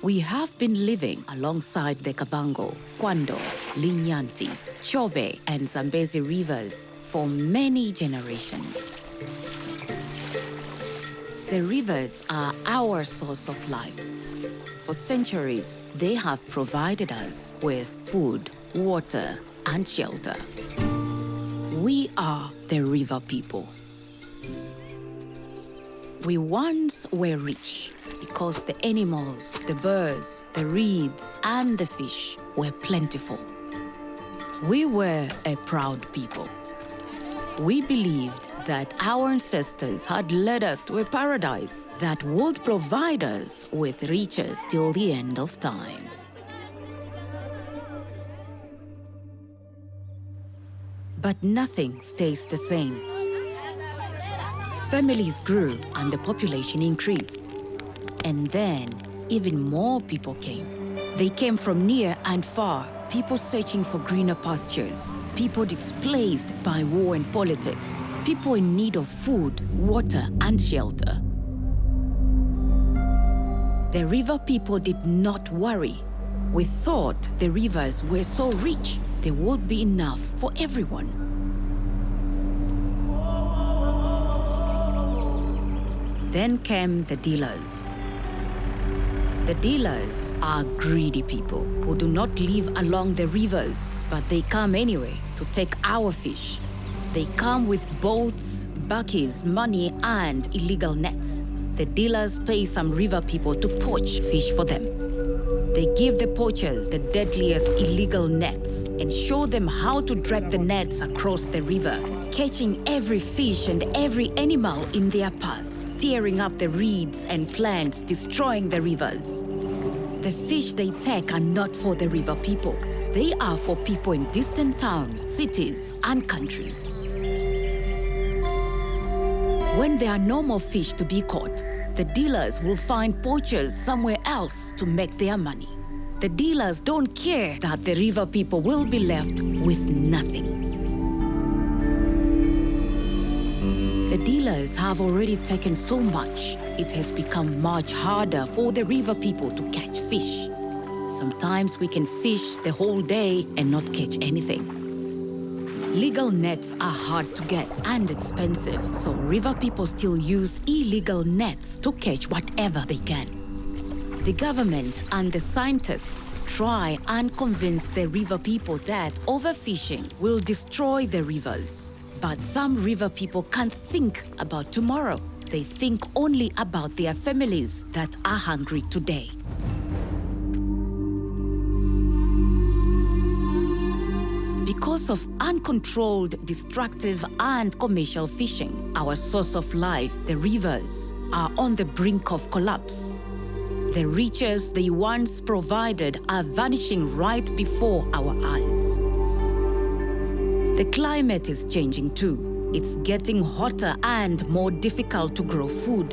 We have been living alongside the Kavango, Kwando, Linyanti, Chobe and Zambezi rivers for many generations. The rivers are our source of life. For centuries, they have provided us with food, water, and shelter. We are the river people. We once were rich because the animals, the birds, the reeds, and the fish were plentiful. We were a proud people. We believed that our ancestors had led us to a paradise that would provide us with riches till the end of time. But nothing stays the same. Families grew and the population increased. And then, even more people came. They came from near and far, people searching for greener pastures, people displaced by war and politics, people in need of food, water, and shelter. The river people did not worry. We thought the rivers were so rich, there would be enough for everyone. Then came the dealers. The dealers are greedy people who do not live along the rivers, but they come anyway to take our fish. They come with boats, bakkies, money, and illegal nets. The dealers pay some river people to poach fish for them. They give the poachers the deadliest illegal nets and show them how to drag the nets across the river, catching every fish and every animal in their path, tearing up the reeds and plants, destroying the rivers. The fish they take are not for the river people. They are for people in distant towns, cities, and countries. When there are no more fish to be caught, the dealers will find poachers somewhere else to make their money. The dealers don't care that the river people will be left with nothing. The dealers have already taken so much, it has become much harder for the river people to catch fish. Sometimes we can fish the whole day and not catch anything. Legal nets are hard to get and expensive, so river people still use illegal nets to catch whatever they can. The government and the scientists try and convince the river people that overfishing will destroy the rivers. But some river people can't think about tomorrow. They think only about their families that are hungry today. Because of uncontrolled, destructive, and commercial fishing, our source of life, the rivers, are on the brink of collapse. The riches they once provided are vanishing right before our eyes. The climate is changing too. It's getting hotter and more difficult to grow food.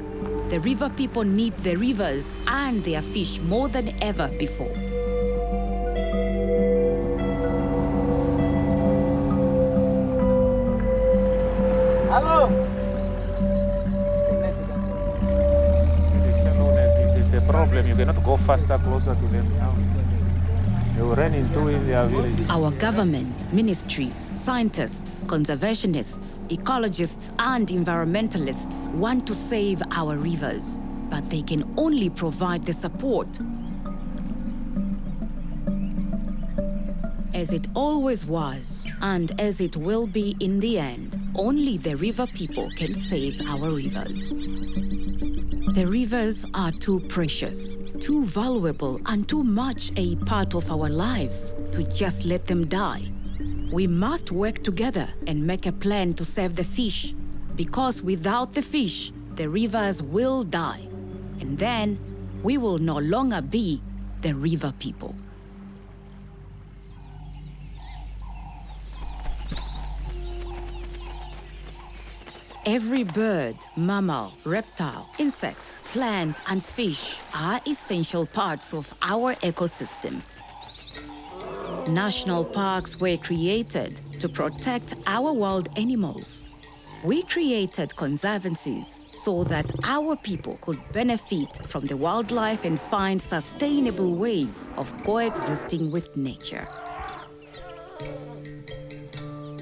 The river people need the rivers and their fish more than ever before. Hello. It's a problem. You cannot go faster, closer to them now. They will run into in their village. Our government, ministries, scientists, conservationists, ecologists, and environmentalists want to save our rivers, but they can only provide the support. As it always was, and as it will be in the end, only the river people can save our rivers. The rivers are too precious, too valuable, and too much a part of our lives to just let them die. We must work together and make a plan to save the fish, because without the fish, the rivers will die, and then we will no longer be the river people. Every bird, mammal, reptile, insect, plant, and fish are essential parts of our ecosystem. National parks were created to protect our wild animals. We created conservancies so that our people could benefit from the wildlife and find sustainable ways of coexisting with nature.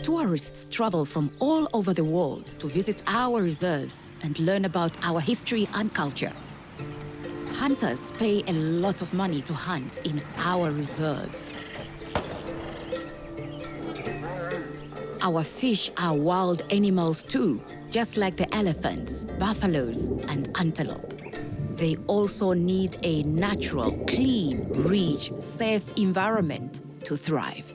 Tourists travel from all over the world to visit our reserves and learn about our history and culture. Hunters pay a lot of money to hunt in our reserves. Our fish are wild animals too, just like the elephants, buffaloes, and antelope. They also need a natural, clean, rich, safe environment to thrive.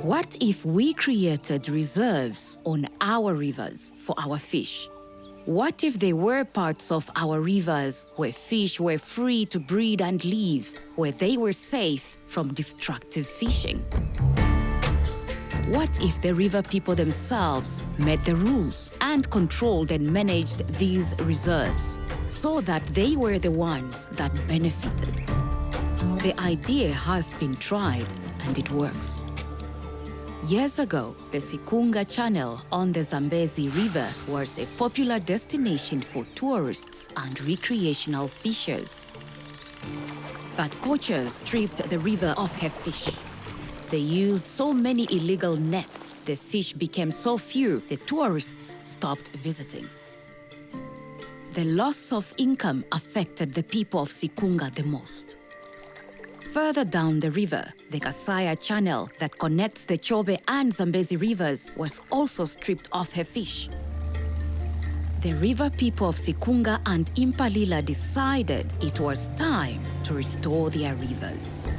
What if we created reserves on our rivers for our fish? What if there were parts of our rivers where fish were free to breed and live, where they were safe from destructive fishing? What if the river people themselves made the rules and controlled and managed these reserves so that they were the ones that benefited? The idea has been tried and it works. Years ago, the Sikunga Channel on the Zambezi River was a popular destination for tourists and recreational fishers. But poachers stripped the river of her fish. They used so many illegal nets, the fish became so few, the tourists stopped visiting. The loss of income affected the people of Sikunga the most. Further down the river, the Kasaya Channel that connects the Chobe and Zambezi rivers was also stripped of her fish. The river people of Sikunga and Impalila decided it was time to restore their rivers.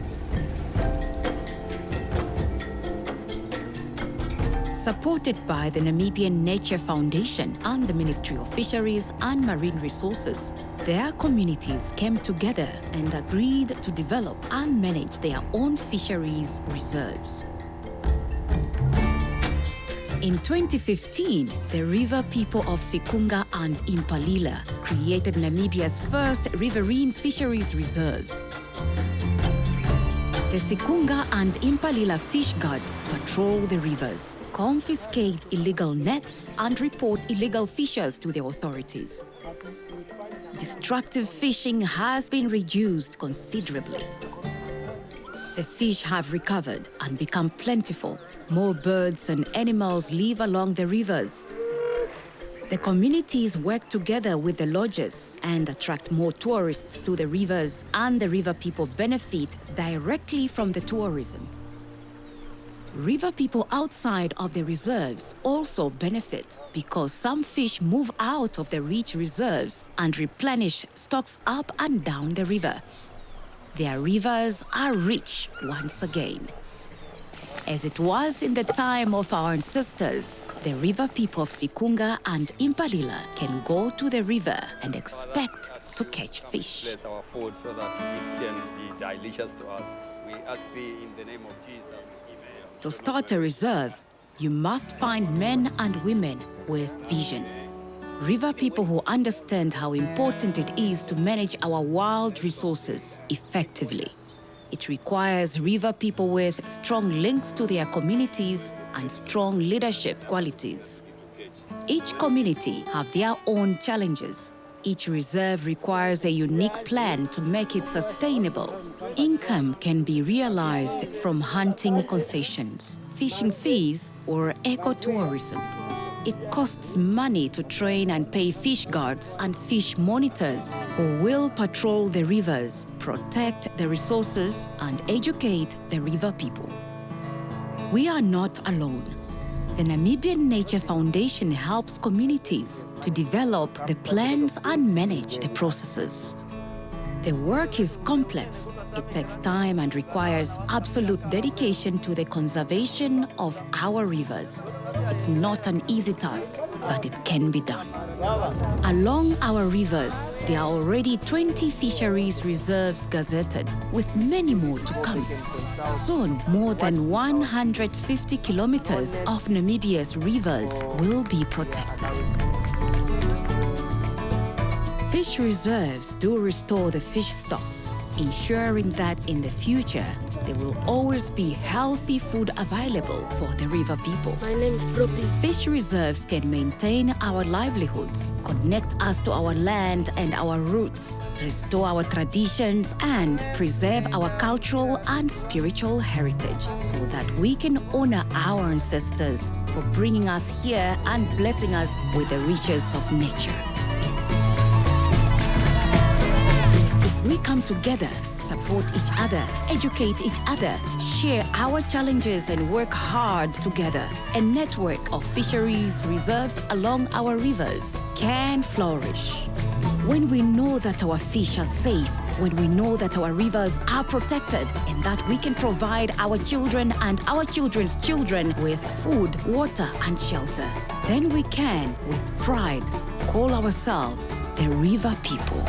Supported by the Namibia Nature Foundation and the Ministry of Fisheries and Marine Resources, their communities came together and agreed to develop and manage their own fisheries reserves. In 2015, the river people of Sikunga and Impalila created Namibia's first riverine fisheries reserves. The Sikunga and Impalila fish guards patrol the rivers, confiscate illegal nets, and report illegal fishers to the authorities. Destructive fishing has been reduced considerably. The fish have recovered and become plentiful. More birds and animals live along the rivers. The communities work together with the lodges and attract more tourists to the rivers, and the river people benefit directly from the tourism. River people outside of the reserves also benefit because some fish move out of the rich reserves and replenish stocks up and down the river. Their rivers are rich once again. As it was in the time of our ancestors, the river people of Sikunga and Impalila can go to the river and expect to catch fish. Bless our food so that it can be delicious to us. We ask thee in the name of Jesus. Amen. To start a reserve, you must find men and women with vision. River people who understand how important it is to manage our wild resources effectively. It requires river people with strong links to their communities and strong leadership qualities. Each community have their own challenges. Each reserve requires a unique plan to make it sustainable. Income can be realized from hunting concessions, fishing fees, or ecotourism. It costs money to train and pay fish guards and fish monitors who will patrol the rivers, protect the resources, and educate the river people. We are not alone. The Namibia Nature Foundation helps communities to develop the plans and manage the processes. The work is complex. It takes time and requires absolute dedication to the conservation of our rivers. It's not an easy task, but it can be done. Along our rivers, there are already 20 fisheries reserves gazetted, with many more to come. Soon, more than 150 kilometers of Namibia's rivers will be protected. Fish reserves do restore the fish stocks, ensuring that in the future, there will always be healthy food available for the river people. My name is Broby. Fish reserves can maintain our livelihoods, connect us to our land and our roots, restore our traditions, and preserve our cultural and spiritual heritage so that we can honor our ancestors for bringing us here and blessing us with the riches of nature. If we come together, support each other, educate each other, share our challenges and work hard together, a network of fisheries reserves along our rivers can flourish. When we know that our fish are safe, when we know that our rivers are protected and that we can provide our children and our children's children with food, water, and shelter, then we can, with pride, call ourselves the river people.